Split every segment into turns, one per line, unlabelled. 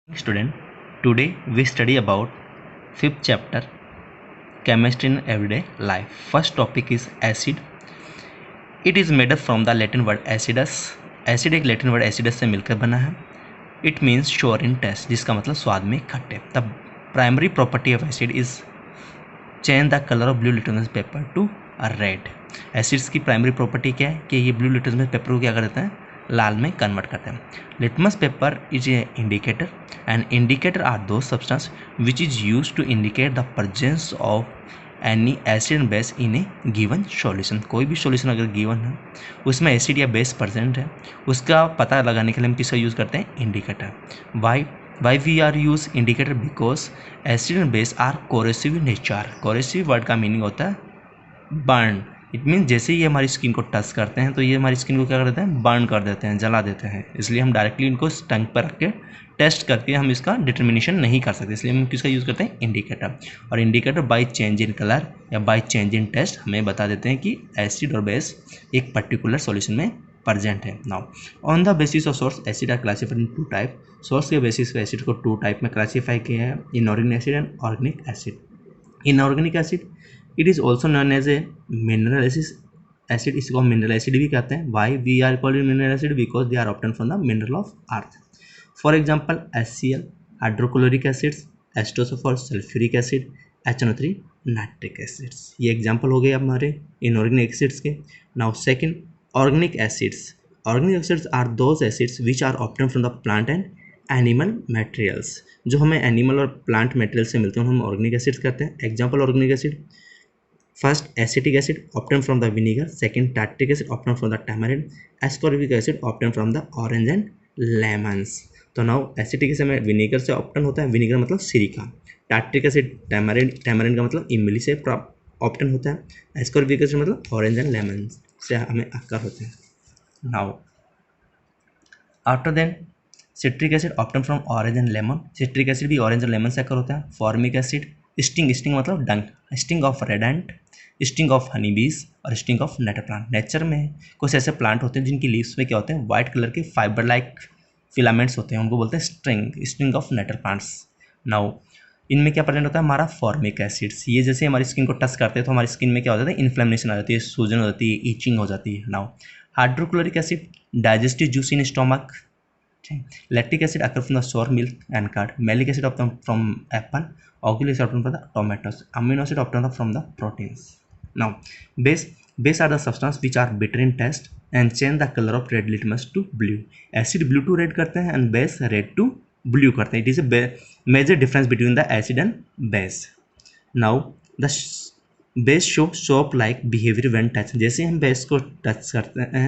Student, today we study about fifth chapter chemistry in everyday life. First topic is acid. It is made up from the Latin word acidus. Acid एक Latin word acidus से मिलकर बना है. It means sour in taste, जिसका मतलब स्वाद में खट्टे. The primary property of acid is change the color of blue litmus paper to a red. Acids की प्राइमरी प्रॉपर्टी क्या है कि ये ब्लू लिटमस पेपर को क्या कर देते हैं, लाल में कन्वर्ट करते हैं. Litmus paper is a indicator and indicator are those substance which is use to indicate the presence of any acid and base in a given solution. कोई भी सॉल्यूशन अगर गिवन है उसमें एसिड या बेस प्रेजेंट है, उसका पता लगाने के लिए हम किसका यूज़ करते हैं, indicator. Why we are use indicator because acid and base are corrosive in nature. Corrosive word का मीनिंग होता है बर्न. इट मीन जैसे ही हमारी स्किन को टच करते हैं तो ये हमारी स्किन को क्या कर देते हैं, बर्न कर देते हैं, जला देते हैं. इसलिए हम डायरेक्टली इनको टंग पर रख के टेस्ट करके हम इसका डिटर्मिनेशन नहीं कर सकते, इसलिए हम किसका यूज़ करते हैं, इंडिकेटर. और indicator by change in colour या बाय चेंज इन टेस्ट हमें बता देते हैं कि एसिड और बेस एक पर्टिकुलर सॉल्यूशन में प्रेजेंट है. Now on the basis of source acid are classified in two type. Source के बेसिस पे एसिड को टू टाइप में क्लासीफाई किया है, inorganic acid and organic acid. Inorganic acid it is also known as a mineral acid. इसको हम mineral acid भी कहते हैं. Why we are called mineral acid because they are obtain from the mineral of earth. For example HCl, hydrochloric acids, एस्टोसल्फर, sulphuric acid, HNO3, nitric acids. ये example हो गए हमारे इनऑर्गेनिक एसिड्स के. Now second, organic acids. Organic acids are those acids which are obtain from the plant and animal materials. जो हमें animal और plant material से मिलते हैं हम ऑर्गेनिक एसिड्स कहते हैं. Example organic acid, first acetic acid obtained from the vinegar, second tartaric acid obtained from the tamarind, ascorbic acid obtained from the orange and lemons. तो नाउ एसिटिक एसिड में vinegar से obtain होता है, vinegar मतलब सिरिका. Tartaric acid tamarind, tamarind का मतलब इमली से ऑप्टेन होता है. एस्कॉर्बिक एसिड मतलब ऑरेंज एंड लेमन से हमें अक्कर होते हैं. Now after then citric acid obtain from orange and lemon. Citric acid भी ऑरेंज और लेमन से अक्कर होता है. फॉर्मिक एसिड, स्टिंग, स्टिंग मतलब डंक, sting of red ant, sting of honey बीज और स्टिंग ऑफ नेटर प्लांट. नेचर में कुछ ऐसे प्लांट होते हैं जिनकी लीव्स में क्या होते हैं, वाइट कलर के फाइबर लाइक फिलामेंट्स होते हैं, उनको बोलते हैं string, sting of nettle plants. Now इनमें क्या प्रेजेंट होता है, हमारा फॉर्मिक एसिड्स. ये जैसे हमारी स्किन को टच करते हैं तो हमारी स्किन में क्या हो जाता है, इन्फ्लेमेशन आ जाती है, सूजन हो जाती है, ईचिंग हो जाती है. Now hydrochloric acid, digestive juice in stomach. Lactic acid occur from the sour milk and curd. Malic acid from apple. Oxalic acid obtained from the tomatoes. Amino acid obtained from the proteins. Now, base are the substance which are bitter in taste and change the color of red litmus to blue. Acid blue to red करते हैं and base red to blue करते हैं. It is a major difference between the acid and base. Now, the base show soap like behavior when touch. जैसे हम base को touch करते हैं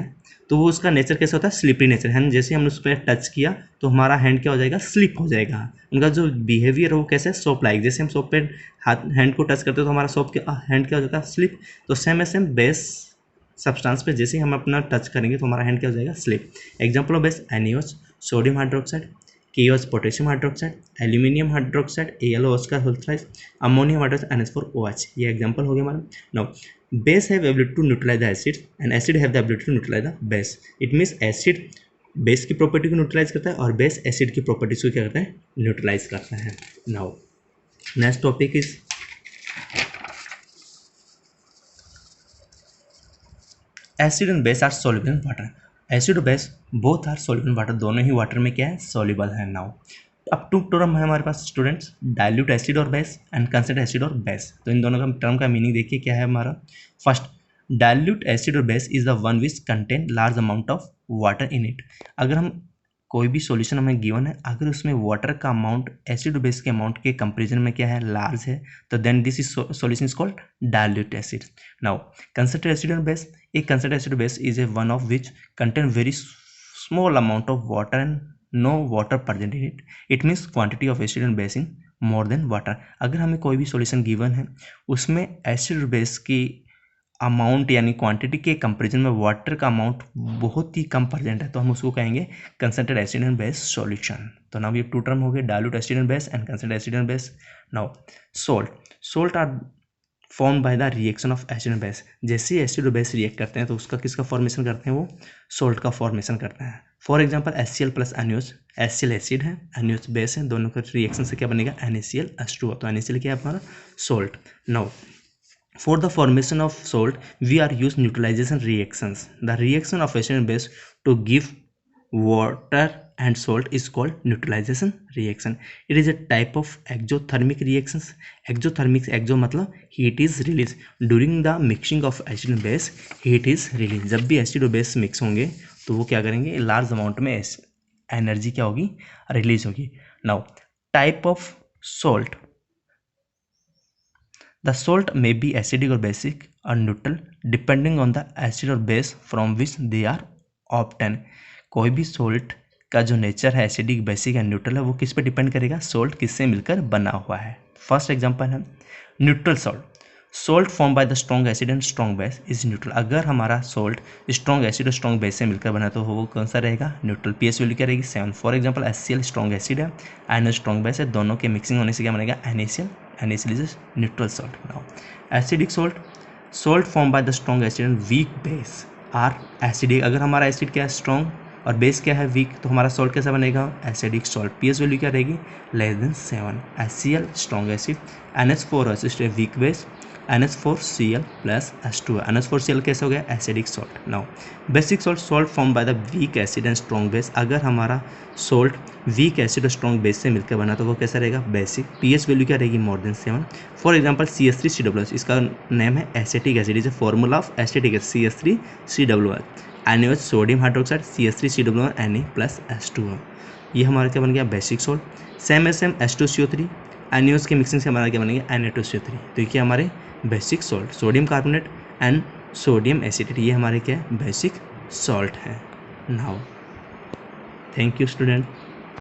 तो वो उसका नेचर कैसा होता है, स्लिपरी नेचर है. जैसे हमने उस पर टच किया तो हमारा हैंड क्या हो जाएगा, स्लिप हो जाएगा. उनका जो बिहेवियर है वो कैसे, सोप लाइक. जैसे हम सोप पे हाथ हैंड को टच करते हैं तो हमारा सोप के हैंड क्या हो जाता है, स्लिप. तो सेम बेस सब्सटेंस पे जैसे हम अपना टच करेंगे तो हमारा हैंड क्या हो जाएगा, slip. Example of base NaOH, sodium hydroxide, KOH, potassium hydroxide, aluminium hydroxide, AlOH का होल्थराइज, अमोनियम हाइड्रोक्साइड, NH4OH. ये एग्जाम्पल हो गया हमारा. Now base have ability to neutralize the acid and acid have the ability to neutralize the base. It means acid base की property को neutralise करता है और बेस एसिड की प्रॉपर्टीज को क्या करता है, न्यूट्रलाइज करता है. Now next topic is acid and base are soluble in water. Acid और base both are soluble in water. दोनों ही वाटर में क्या है, soluble है. नाउ अब टू टर्म है हमारे पास स्टूडेंट्स, डाइल्यूट एसिड और बेस एंड कंसनट्रेट एसिड और बेस. तो इन दोनों का टर्म का मीनिंग देखिए क्या है हमारा. फर्स्ट, डाइल्यूट एसिड और base is the one which contain large amount of water in it. अगर हम कोई भी सॉल्यूशन हमें गिवन है, अगर उसमें वाटर का अमाउंट एसिड और बेस के अमाउंट के कंपेरिजन में क्या है, लार्ज है, तो then this is solution is called dilute acid. Now concentrate acid और बेस, एक concentrate acid base is a one of which contain very small amount of water and no water present in it. It means quantity of acid and base in more than water. अगर हमें कोई भी solution given है उसमें acid और base की amount यानी quantity के कंपैरिजन में वाटर का अमाउंट बहुत ही कम प्रेजेंट है तो हम उसको कहेंगे concentrate acid and base solution. तो नाउ ये टू टर्म हो गए, dilute acid and base and concentrate acid and base. Now salt are form by the reaction of acid and base. जैसे ही एसिड और बेस रिएक्ट करते हैं तो उसका किसका फॉर्मेशन करते हैं, वो सोल्ट का फॉर्मेशन करते हैं। For example HCl plus NaOH, HCl acid है, NaOH बेस है, दोनों का रिएक्शन से क्या बनेगा, NaCl+H2O। तो NaCl क्या है हमारा, salt. Now for the formation of salt we are use neutralization reactions. The reaction of acid and base to give water and salt is called neutralization reaction. It is a type of exothermic reactions. Exothermic, exo मतलब heat is released during the mixing of acid and base, heat is released। जब भी acid और base mix होंगे तो वो क्या करेंगे, large amount में एनर्जी क्या होगी, रिलीज होगी। Now type of salt, the salt may be acidic or basic or neutral depending on the acid or base from which they are obtained। कोई भी सोल्ट का जो नेचर है, एसिडिक, बेसिक एंड न्यूट्रल है, वो किस पे डिपेंड करेगा, सोल्ट किससे मिलकर बना हुआ है। फर्स्ट एग्जांपल है neutral salt. Salt form by the strong acid and strong base is neutral. अगर हमारा सोल्ट स्ट्रॉन्ग एसिड और स्ट्रॉन्ग बेस से मिलकर बना तो वो कौन सा रहेगा, न्यूट्रल। पीएच वैल्यू क्या रहेगी, 7। For example HCl strong acid है, NaOH स्ट्रॉन्ग बेस है, दोनों के मिक्सिंग होने से क्या बनेगा, NaCl। NaCl is neutral salt. Now acidic salt, salt form by the strong acid and weak base are acidic. अगर हमारा एसिड क्या है, स्ट्रॉन्ग, और बेस क्या है, वीक, तो हमारा सॉल्ट कैसा बनेगा, एसिडिक सॉल्ट। पीएच वैल्यू क्या रहेगी, <7। HCl strong acid, NH4OH weak base, NH4Cl+H2O। NH4Cl कैसे हो गया, acidic salt. Now basic salt, salt form by the weak acid and strong base. अगर हमारा सॉल्ट वीक एसिड और स्ट्रॉन्ग बेस से मिलकर बना तो वो कैसा रहेगा, बेसिक। पीएच वैल्यू क्या रहेगी, <7। फॉर एग्जांपल CH3COOH, इसका नेम है acetic acid, is a formula of acetic acid, CH3COOH। NaOH sodium hydroxide, CH3COOH Na+H2O। ये हमारा क्या बन गया, basic salt. Same H2CO3, NaOH के मिक्सिंग से हमारा क्या बनेगा, Na2CO3। तो ये हमारे basic salt, sodium carbonate and sodium acetate, ये हमारे क्या है, बेसिक सॉल्ट है। Now thank you student.